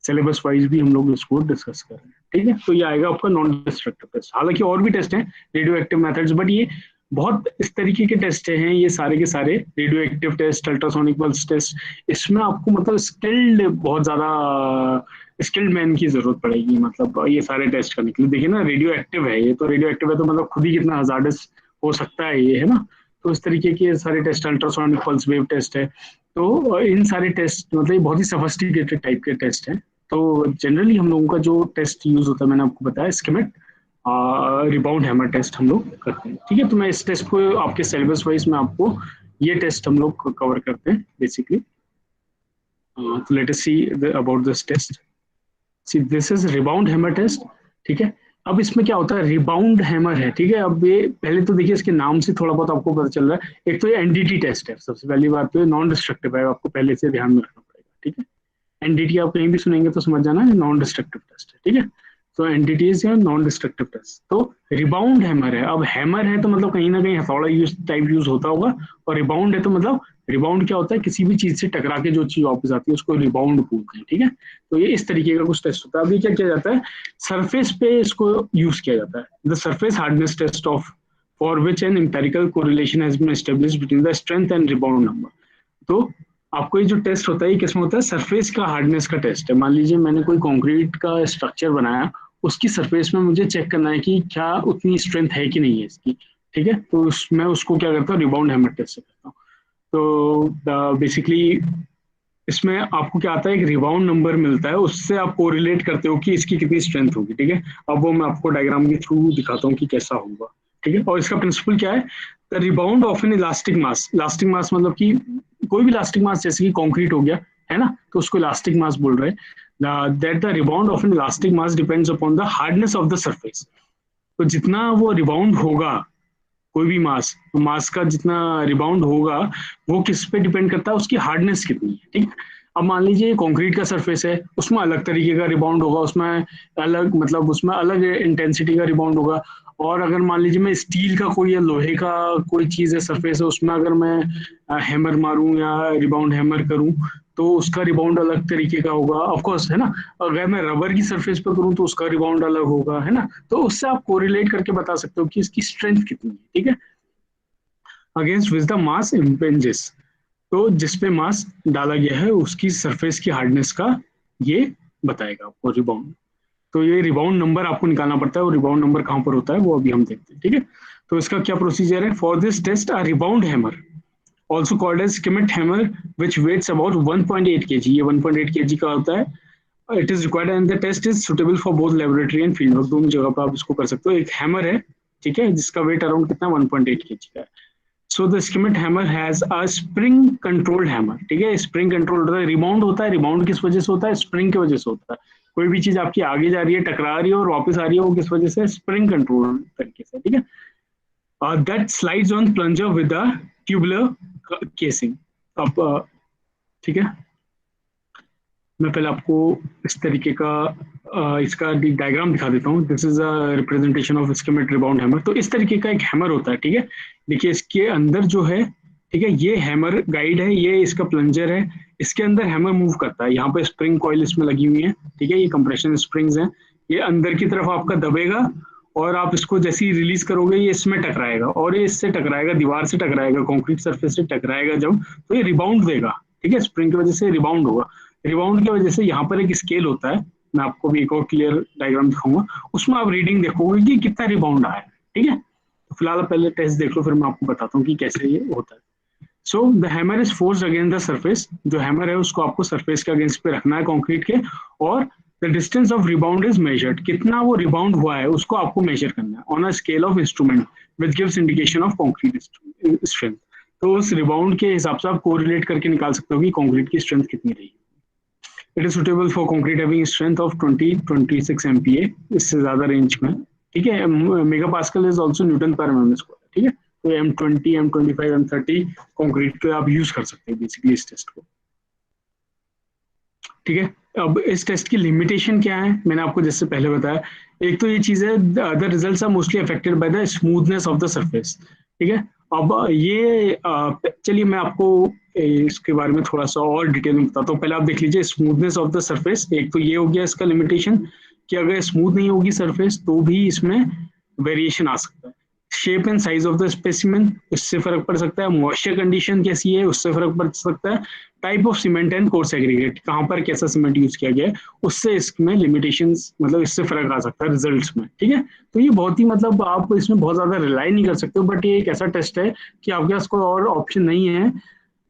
syllabus wise भी हम लोग इसको डिस्कस कर रहे हैं, ठीक है। तो ये आएगा आपका नॉन डिस्ट्रक्टिव टेस्ट। हालांकि और भी टेस्ट हैं रेडियो एक्टिव मेथड्स, बट ये बहुत इस तरीके के टेस्ट हैं, ये सारे के सारे radioactive test, ultrasonic pulse test, इसमें आपको मतलब स्किल्ड, बहुत ज्यादा स्किल्ड मैन की जरूरत पड़ेगी, मतलब ये सारे टेस्ट करने के लिए। देखिए ना, रेडियो एक्टिव है ये, तो रेडियो एक्टिव है तो मतलब खुद ही कितना हजार्डस हो सकता है ये, है ना। तो इस तरीके के सारे test, ultrasonic pulse wave test है, तो इन सारे टेस्ट मतलब ये बहुत ही सोफिस्टिकेटेड टाइप के टेस्ट हैं। तो जनरली हम लोगों का जो टेस्ट यूज होता है, मैंने आपको बताया स्कीमेट रिबाउंड हैमर टेस्ट हम लोग करते हैं, ठीक है। तो मैं इस टेस्ट को आपके सिलेबस वाइज में आपको ये टेस्ट हम लोग कवर करते हैं बेसिकली। तो let us see about this test. See this is rebound hammer test, ठीक है। अब इसमें क्या होता है, रिबाउंड हैमर है, ठीक है। अब ये पहले तो देखिए इसके नाम से थोड़ा बहुत आपको पता चल रहा है। एक तो ये एनडीटी टेस्ट है, सबसे पहली बात तो ये नॉन डिस्ट्रक्टिव है, आपको पहले से ध्यान में रखना पड़ेगा, ठीक है। एनडीटी आप कहीं भी सुनेंगे तो समझ जाना नॉन डिस्ट्रक्टिव टेस्ट है, ठीक है। तो NDT is non destructive test. तो रिबाउंड हैमर है, अब हैमर है तो मतलब कहीं ना कहीं हथौड़ा यूज टाइप यूज होता होगा, और रिबाउंड है तो मतलब रिबाउंड क्या होता है, किसी भी चीज से टकरा के जो चीज वापस आती है उसको रिबाउंड बोलते हैं, ठीक है। तो ये इस तरीके का कुछ टेस्ट होता है। अभी क्या किया जाता है, सरफेस पे इसको यूज किया जाता है, the surface hardness test of for which an empirical correlation has been established between the strength and rebound number. तो आपको ये जो टेस्ट होता है ये किसमें होता है, सरफेस का हार्डनेस का टेस्ट है। मान लीजिए मैंने कोई कंक्रीट का स्ट्रक्चर बनाया, उसकी सरफेस में मुझे चेक करना है कि क्या उतनी स्ट्रेंथ है कि नहीं है इसकी, ठीक है। तो मैं उसको क्या करता हूँ, रिबाउंड हैमर टेस्ट से करता हूँ। तो बेसिकली इसमें आपको क्या आता है, एक रिबाउंड नंबर मिलता है, उससे आप कोरिलेट करते हो कि इसकी कितनी स्ट्रेंथ होगी, ठीक है। अब वो मैं आपको डायग्राम के थ्रू दिखाता हूँ कि कैसा होगा, ठीक है। और इसका प्रिंसिपल क्या है, the rebound of an elastic mass, elastic mass मतलब कि कोई भी इलास्टिक मास, जैसे कि कंक्रीट हो गया, है ना, तो उसको इलास्टिक मास बोल रहे हैं। That the rebound of an elastic mass depends upon the hardness of the surface. तो जितना वो रिबाउंड होगा, कोई भी मास, तो मास का जितना रिबाउंड होगा वो किस पे डिपेंड करता है, उसकी हार्डनेस कितनी है, ठीक। अब मान लीजिए कंक्रीट का सरफेस है, उसमें अलग तरीके का रिबाउंड होगा, उसमें अलग मतलब उसमें अलग इंटेंसिटी का रिबाउंड होगा। और अगर मान लीजिए मैं स्टील का कोई या लोहे का कोई चीज है सरफेस है, उसमें अगर मैं हैमर मारूं या रिबाउंड हैमर करूं तो उसका रिबाउंड अलग तरीके का होगा, ऑफ कोर्स, है ना। अगर मैं रबर की सरफेस पर करूं तो उसका रिबाउंड अलग होगा, है ना। तो उससे आप कोरिलेट करके बता सकते हो कि इसकी स्ट्रेंथ कितनी है, ठीक है। अगेंस्ट विच द मास इम्पेंजेस, तो जिसपे मास डाला गया है उसकी सरफेस की हार्डनेस का ये बताएगा आपको रिबाउंड। तो ये रिबाउंड नंबर आपको निकालना पड़ता है, और रिबाउंड नंबर कहाँ पर होता है वो अभी हम देखते हैं, ठीक है। तो इसका क्या प्रोसीजर है, for this test a rebound hammer also called as Schmidt hammer which weighs about 1.8 kg, ये 1.8 kg का होता है। It is required and the test is suitable for both laboratory and field work, दोनों जगह पर आप इसको कर सकते हो। एक हैमर है, ठीक है, जिसका वेट अराउंड कितना 1.8 kg का है। So the Schmidt hammer has a spring controlled hammer, ठीक है। स्प्रिंग कंट्रोल होता है, रिबाउंड होता है, रिबाउंड किस वजह से होता है, स्प्रिंग की वजह से होता है। कोई भी चीज आपकी आगे जा रही है, टकरा रही है और वापस आ रही है, वो किस वजह से, स्प्रिंग कंट्रोल तरीके से, ठीक है। That slides on plunger with a tubular casing. अब ठीक है, मैं पहले आपको इस तरीके का इसका डायग्राम दिखा देता हूँ। This is a representation of Schmidt rebound hammer. तो इस तरीके का एक हैमर होता है, ठीक है। देखिए इसके अंदर जो है, ठीक है, ये हैमर गाइड है, ये इसका प्लंजर है, इसके अंदर हैमर मूव करता है। यहाँ पे स्प्रिंग कॉइल इसमें लगी हुई है, ठीक है, ये कंप्रेशन स्प्रिंग्स हैं। ये अंदर की तरफ आपका दबेगा और आप इसको जैसे ही रिलीज करोगे ये इसमें टकराएगा, और ये इससे टकराएगा, दीवार से टकराएगा, कंक्रीट सरफेस से टकराएगा जब, तो ये रिबाउंड देगा, ठीक है। स्प्रिंग की वजह से रिबाउंड होगा। रिबाउंड की वजह से यहाँ पर एक स्केल होता है, मैं आपको भी एक और क्लियर डायग्राम दिखाऊंगा, उसमें आप रीडिंग देखोगे कि कितना रिबाउंड आया है, ठीक है। तो फिलहाल पहले टेस्ट देख लो, फिर मैं आपको बताता हूँ कि कैसे ये होता है। So the hammer is forced against the surface, जो हैमर है उसको आपको सरफेस के अगेंस्ट पे रखना है कंक्रीट के, और the distance of rebound is measured, कितना वो रिबाउंड हुआ है उसको आपको मेजर करना है on a scale of instrument which gives indication of concrete strength. तो उस रिबाउंड के हिसाब से आप कोरिलेट करके निकाल सकते हो कि कंक्रीट की स्ट्रेंथ कितनी रही। It is suitable for concrete having strength of 20-26 MPa, इससे ज्यादा रेंज में, ठीक है। Mega pascal is also Newton पर mm स्क्वायर, ठीक है। तो M20, M25, M30 कंक्रीट पे आप यूज कर सकते हैं बेसिकली इस टेस्ट को, ठीक है। अब इस टेस्ट की लिमिटेशन क्या है, मैंने आपको जैसे पहले बताया, एक तो ये चीज है the results are mostly affected by the smoothness of the surface. ठीक है। अब ये चलिए मैं आपको इसके बारे में थोड़ा सा और डिटेल में बताता हूँ। पहले आप देख लीजिए स्मूथनेस ऑफ द सरफेस, एक तो ये हो गया इसका लिमिटेशन कि अगर स्मूथ नहीं होगी सरफेस तो भी इसमें वेरिएशन आ सकता है। Shape and size of the specimen, उससे फर्क पड़ सकता है। मॉइस्चर कंडीशन कैसी है, उससे फर्क पड़ सकता है। Type of cement and coarse aggregate, कहाँ पर कैसा सीमेंट यूज किया गया है, उससे इसमें लिमिटेशंस, मतलब इससे फर्क आ सकता है रिजल्ट्स में। ठीक है। तो ये बहुत ही, मतलब आप इसमें बहुत ज्यादा रिलाई नहीं कर सकते हो, बट ये एक ऐसा टेस्ट है कि आपके पास कोई और ऑप्शन नहीं है,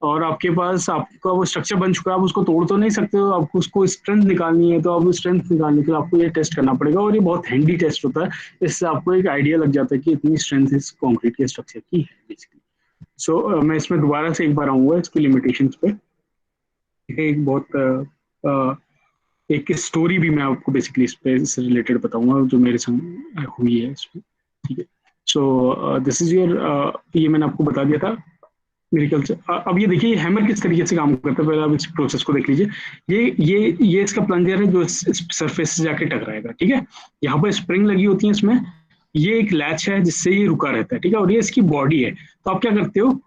और आपके पास आपका वो स्ट्रक्चर बन चुका है, आप उसको तोड़ तो नहीं सकते हो, आपको उसको स्ट्रेंथ निकालनी है, तो आप स्ट्रेंथ निकालने के लिए आपको ये टेस्ट करना पड़ेगा, और ये बहुत हैंडी टेस्ट होता है। इससे आपको एक आइडिया लग जाता है कि इतनी स्ट्रेंथ इस कॉन्क्रीट के स्ट्रक्चर की है बेसिकली। सो मैं इसमें दोबारा से एक बार आऊंगा इसकी लिमिटेशंस पे। एक बहुत एक स्टोरी भी मैं आपको बेसिकली इस पे इससे रिलेटेड बताऊंगा जो मेरे संग हुई है इसमें। ठीक है। सो दिस इज योर, ये मैंने आपको बता दिया था मेरे ख्याल से। अब ये देखिए हैमर किस तरीके से काम करता है, पहले आप इस प्रोसेस को देख लीजिए। ये इसका प्लंजर है जो सरफेस से जाके टकराएगा। ठीक है। यहाँ पर स्प्रिंग लगी होती है इसमें, ये एक लैच है जिससे ये रुका रहता है। ठीक है। और ये इसकी बॉडी है। तो आप क्या करते हो,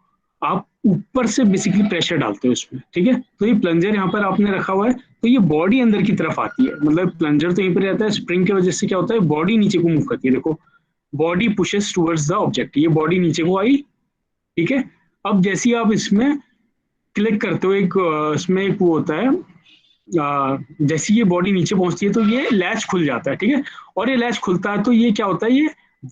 आप ऊपर से बेसिकली प्रेशर डालते हो इसमें। ठीक है। तो ये प्लंजर यहाँ पर आपने रखा हुआ है, तो ये बॉडी अंदर की तरफ आती है, मतलब प्लंजर तो यहीं पर रहता है, स्प्रिंग की वजह से क्या होता है, बॉडी नीचे को मूव करती है। देखो, body pushes towards the object, ये बॉडी नीचे को आई। ठीक है। अब जैसे ही आप इसमें क्लिक करते हो, एक इसमें एक वो होता है, जैसे ये बॉडी नीचे पहुंचती है तो ये लैच खुल जाता है। ठीक है। और ये लैच खुलता है तो ये क्या होता है, ये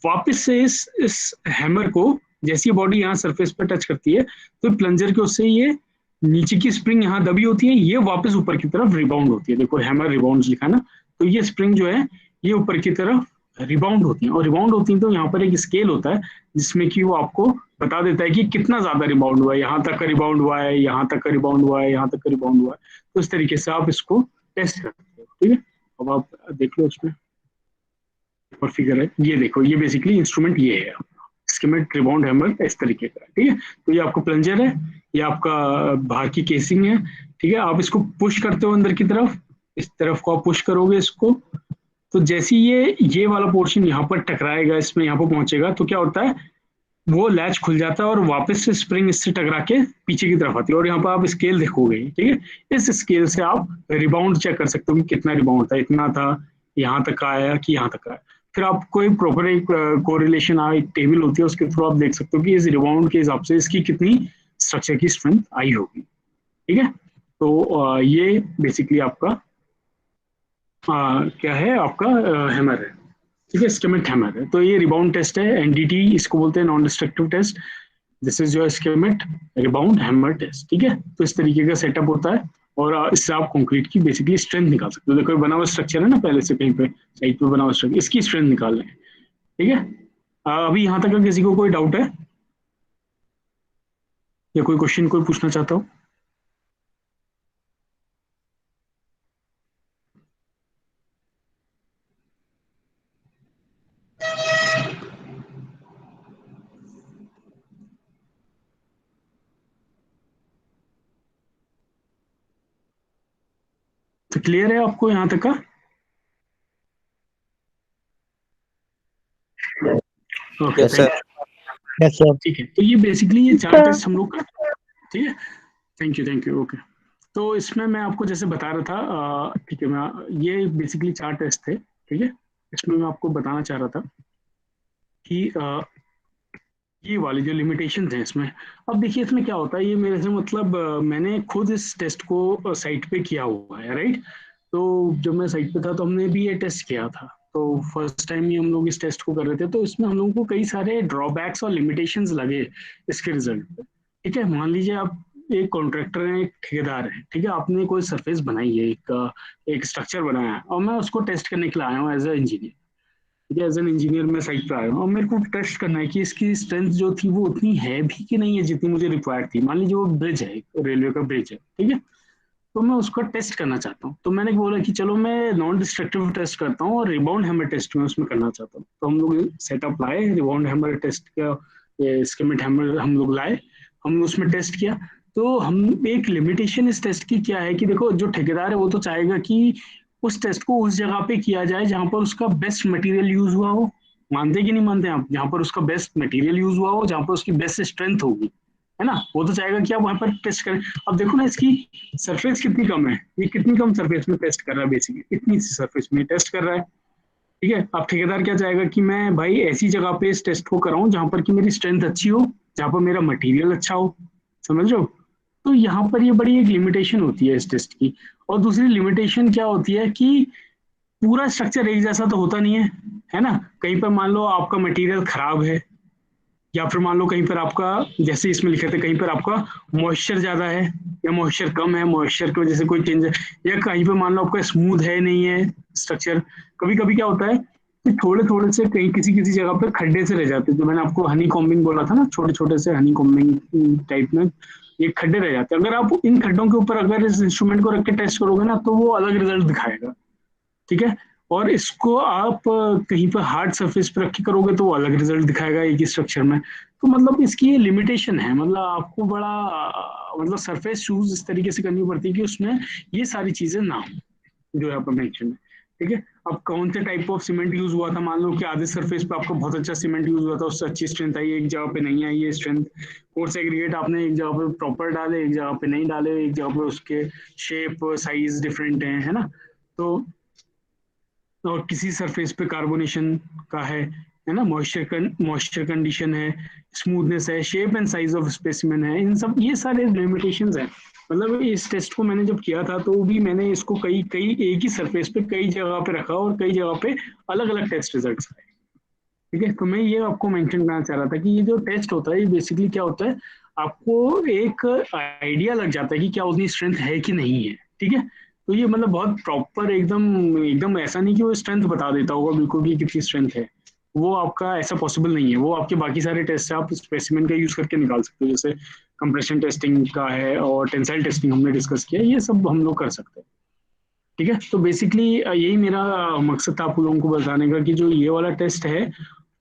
वापस से इस हैमर को, जैसी बॉडी यहाँ सरफेस पर टच करती है तो प्लंजर के उससे ये नीचे की स्प्रिंग यहाँ दबी होती है, ये वापस ऊपर की तरफ रिबाउंड होती है। देखो हैमर रिबाउंड लिखा ना, तो ये स्प्रिंग जो है ये ऊपर की तरफ रिबाउंड होती है। और रिबाउंड होती है तो यहाँ पर एक स्केल होता है जिसमें कि वो आपको बता देता है कि कितना ज्यादा रिबाउंड हुआ है, यहाँ तक का रिबाउंड हुआ है, यहाँ तक का रिबाउंड हुआ है, यहाँ तक का रिबाउंड हुआ है। तो इस तरीके से आप इसको टेस्ट कर सकते हो। ठीक है। अब आप देख लो इसमें और फिगर है, ये देखो, ये बेसिकली इंस्ट्रूमेंट ये है, स्कीमेट रिबाउंड हैमर इस तरीके का। ठीक है। तो ये आपका प्लंजर है, ये आपका बाहर की केसिंग है। ठीक है। आप इसको पुश करते हो अंदर की तरफ, इस तरफ को आप पुश करोगे इसको, तो जैसे ये वाला पोर्शन यहाँ पर टकराएगा, इसमें यहाँ पर पहुंचेगा, तो क्या होता है, वो लैच खुल जाता है और वापस से स्प्रिंग इससे टकरा के पीछे की तरफ आती है। और यहाँ पर आप स्केल देखोगे। ठीक है। इस स्केल से आप रिबाउंड चेक कर सकते हो कि कितना रिबाउंड था, इतना था, यहाँ तक आया कि यहाँ तक आया। फिर आपको एक प्रॉपर एक कोरिलेशन एक टेबल होती है, उसके थ्रू आप देख सकते हो कि इस रिबाउंड के हिसाब से इसकी कितनी स्ट्रक्चर की स्ट्रेंथ आई होगी। ठीक है। तो ये बेसिकली आपका क्या है, आपका हैमर है। ठीक है। स्कीमेट हैमर है। तो ये रिबाउंड टेस्ट है, एनडीटी इसको बोलते हैं, non destructive test. This is your Schmidt rebound hammer test. ठीक है। तो इस तरीके का सेटअप होता है, और इससे आप कंक्रीट की बेसिकली स्ट्रेंथ निकाल सकते हो। देखो बना हुआ स्ट्रक्चर है ना, पहले से कहीं पे साइड पे बना हुआ स्ट्रक्चर, इसकी स्ट्रेंथ निकाल लें। ठीक है। अभी यहाँ तक का किसी को कोई डाउट है या कोई क्वेश्चन कोई पूछना चाहता हो? तो क्लियर है आपको यहाँ तक का? Okay, yes sir. Yes sir. ठीक है। तो ये बेसिकली ये चार टेस्ट हम लोग करते हैं। ठीक है। Thank you, thank you. Okay. तो इसमें मैं आपको जैसे बता रहा था, ठीक है, मैं ये बेसिकली चार टेस्ट थे। ठीक है। इसमें मैं आपको बताना चाह रहा था कि ये वाली जो लिमिटेशन है इसमें, अब देखिए इसमें क्या होता है, ये मेरे से मतलब मैंने खुद इस टेस्ट को साइट पे किया हुआ है, राइट। तो जब मैं साइट पे था तो हमने भी ये टेस्ट किया था। तो फर्स्ट टाइम ही हम लोग इस टेस्ट को कर रहे थे, तो इसमें हम लोगों को कई सारे ड्रॉबैक्स और लिमिटेशंस लगे इसके रिजल्ट पे। ठीक है। मान लीजिए आप एक कॉन्ट्रैक्टर हैं, एक ठेकेदार है। ठीक है। आपने कोई सरफेस बनाई है, एक स्ट्रक्चर बनाया है, और मैं उसको टेस्ट करने के लिए आया हूँ एज ए इंजीनियर। ठीक है। एज एन इंजीनियर मैं साइट पे आया हूँ और मेरे को टेस्ट करना है कि इसकी स्ट्रेंथ जो थी वो उतनी है भी कि नहीं है जितनी मुझे रिक्वायर्ड थी। मान लीजिए वो ब्रिज है, रेलवे का ब्रिज है। ठीक है। तो मैं उसका टेस्ट करना चाहता हूँ, तो मैंने बोला कि चलो मैं नॉन डिस्ट्रक्टिव टेस्ट करता हूँ और रिबाउंड हैमर टेस्ट में उसमें करना चाहता हूँ। तो हम लोग सेटअप लाए, रिबाउंड हैमर टेस्ट का स्कीमेट हैमर हम लोग लाए, हमने उसमें टेस्ट किया। तो हम एक लिमिटेशन इस टेस्ट की क्या है कि देखो जो ठेकेदार है वो तो चाहेगा कि उस टेस्ट को उस जगह पे किया जाए जहां पर उसका बेस्ट मटेरियल यूज हुआ हो। मानते कि नहीं मानते आप? जहां पर उसका बेस्ट मटेरियल यूज हुआ हो, जहां पर उसकी बेस्ट स्ट्रेंथ होगी, है ना, वो तो चाहेगा कि आप वहां पर टेस्ट करें। अब देखो ना, इसकी सरफेस कितनी कम है, ये कितनी कम सरफेस में टेस्ट कर रहा है, बेसिकली इतनी सी सरफेस में टेस्ट कर रहा है। ठीक है, अब ठेकेदार क्या चाहेगा कि मैं भाई ऐसी जगह पे इस टेस्ट को कराऊं जहां पर कि मेरी स्ट्रेंथ अच्छी हो, जहां पर मेरा मटेरियल अच्छा हो। समझ रहे हो? तो यहाँ पर ये बड़ी एक लिमिटेशन होती है इस टेस्ट की। और दूसरी लिमिटेशन क्या होती है कि पूरा स्ट्रक्चर एक जैसा तो होता नहीं है ना। कहीं पर मान लो आपका मटेरियल खराब है, या फिर मान लो कहीं पर आपका, जैसे इसमें लिखे थे, कहीं पर आपका मॉइस्चर ज्यादा है या मॉइस्चर कम है, मॉइस्चर की वजह से कोई चेंज है, या कहीं पर मान लो आपका स्मूथ है नहीं है स्ट्रक्चर। कभी कभी क्या होता है कि थोड़े थोड़े से कहीं किसी किसी जगह पे खड्डे से रह जाते हैं, जो मैंने आपको हनी कॉम्बिंग बोला था ना, छोटे छोटे से हनी कॉम्बिंग टाइप में ये खड्डे रह जाते हैं। अगर आप इन खड्डों के ऊपर अगर इस इंस्ट्रूमेंट को रख के टेस्ट करोगे ना, तो वो अलग रिजल्ट दिखाएगा। ठीक है, और इसको आप कहीं पर हार्ड सरफेस पे रख के करोगे तो वो अलग रिजल्ट दिखाएगा एक ही स्ट्रक्चर में। तो मतलब इसकी ये लिमिटेशन है, मतलब आपको बड़ा मतलब सरफेस चूज इस तरीके से करनी पड़ती है कि उसमें ये सारी चीजें ना हो जो यहाँ पर मेंशन है। ठीक है, अब कौन से टाइप ऑफ सीमेंट यूज हुआ था, मान लो कि आधे सरफेस पे आपका बहुत अच्छा सीमेंट यूज हुआ था, उससे अच्छी स्ट्रेंथ आई, एक जगह पे नहीं आई है स्ट्रेंथ। कोर्स एग्रीगेट आपने एक जगह पे प्रॉपर डाले, एक जगह पे नहीं डाले, एक जगह पे उसके शेप साइज डिफरेंट है ना। तो और किसी सरफेस पे कार्बोनेशन का है ना, मॉइस्चर कंडीशन है, स्मूथनेस है, shape and size of specimen है, इन सब ये सारे लिमिटेशंस हैं। मतलब इस टेस्ट को मैंने जब किया था तो भी मैंने इसको कई कई एक ही सरफेस पे कई जगह पे रखा और कई जगह पे अलग अलग टेस्ट रिजल्ट्स आए। ठीक है, तो मैं ये आपको मेंशन करना चाह रहा था कि ये जो टेस्ट होता है ये बेसिकली क्या होता है, आपको एक आइडिया लग जाता है कि क्या उतनी स्ट्रेंथ है कि नहीं है। ठीक है, तो ये मतलब बहुत प्रॉपर एकदम एकदम ऐसा नहीं कि वो स्ट्रेंथ बता देता होगा बिल्कुल कि कितनी स्ट्रेंथ है। वो आपका ऐसा पॉसिबल नहीं है, वो आपके बाकी सारे टेस्ट आप स्पेसिमेन का यूज करके निकाल सकते हो, जैसे कंप्रेशन टेस्टिंग का है और टेंसाइल टेस्टिंग हमने डिस्कस किया, ये सब हम लोग कर सकते हैं। ठीक है, तो बेसिकली यही मेरा मकसद था आप लोगों को बताने का कि जो ये वाला टेस्ट है,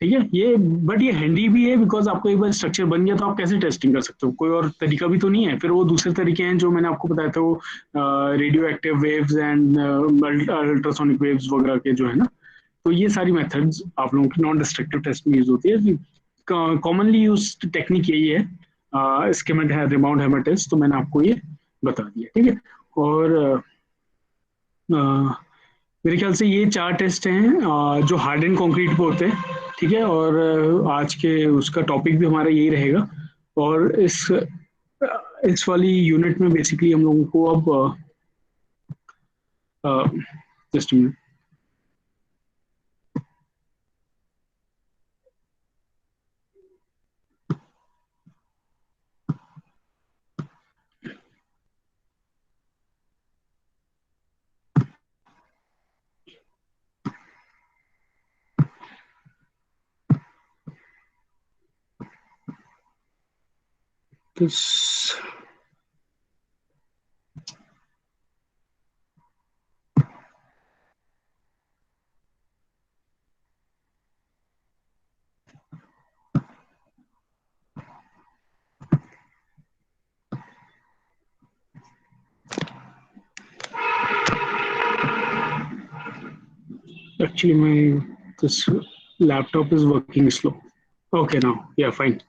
ठीक है, ये बट ये हैंडी भी है बिकॉज आपको एक बार स्ट्रक्चर बन गया तो आप कैसे टेस्टिंग कर सकते हो, कोई और तरीका भी तो नहीं है। फिर वो दूसरे तरीके हैं जो मैंने आपको बताया था, वो radio active waves and ultrasonic waves वगैरह के जो है ना। तो ये सारी मेथड्स आप लोगों की नॉन डिस्ट्रक्टिव टेस्ट में यूज होती है। कॉमनली यूज टेक्निक यही है, स्कीमेट है, रिबाउंड हैमर टेस्ट, तो मैंने आपको ये बता दिया। ठीक है, और मेरे ख्याल से ये चार टेस्ट हैं जो हार्ड एंड कंक्रीट पे होते हैं। ठीक है, और आज के उसका टॉपिक भी हमारा यही रहेगा। और इस वाली यूनिट में बेसिकली हम लोगों को अब just this actually my this laptop is working slow. Okay, now yeah, fine.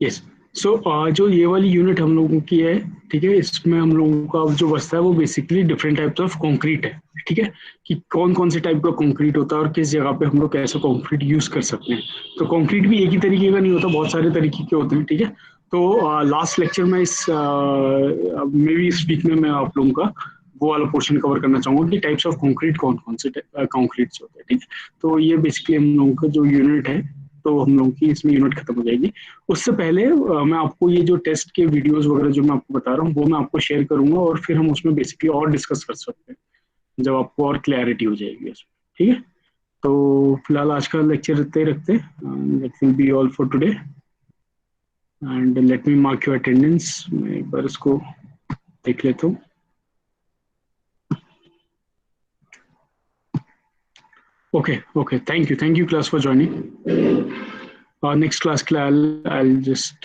Yes, so जो ये वाली यूनिट हम लोगों की है, ठीक है, इसमें हम लोगों का अब जो बचता है वो basically different types of concrete है। ठीक है, कि कौन कौन से टाइप का कंक्रीट होता है और किस जगह पे हम लोग कैसे कंक्रीट यूज कर सकते हैं। तो कंक्रीट भी एक ही तरीके का नहीं होता, बहुत सारे तरीके के होते हैं। ठीक है, तो लास्ट लेक्चर में इस मे बी इस वीक में मैं आप लोगों का वो वाला पोर्शन कवर करना चाहूंगा कि टाइप्स ऑफ कंक्रीट कौन कौन से कंक्रीट्स होते हैं। ठीक है, तो ये बेसिकली हम लोगों का जो यूनिट है, तो हम लोगों की इसमें यूनिट खत्म हो जाएगी। उससे पहले मैं आपको ये जो टेस्ट के वीडियोस वगैरह जो मैं आपको बता रहा हूँ वो मैं आपको शेयर करूंगा, और फिर हम उसमें बेसिकली और डिस्कस कर सकते हैं जब आपको और क्लैरिटी हो जाएगी उसमें। ठीक है, तो फिलहाल आज का लेक्चर इतना ही रखते हैं। That will be all for today, and let me mark your attendance. मैं एक बार इसको देख लेता हूँ। Okay okay, thank you class for joining. Next class के लिए I'll just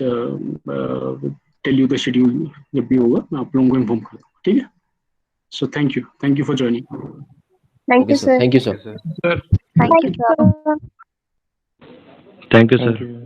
tell you the schedule जब भी होगा मैं आप लोगों को इन्फॉर्म कर दूँगा, ठीक है? So thank you for joining. Thank you, sir. Thank you, sir. Sir. Thank you, sir. Thank you, sir.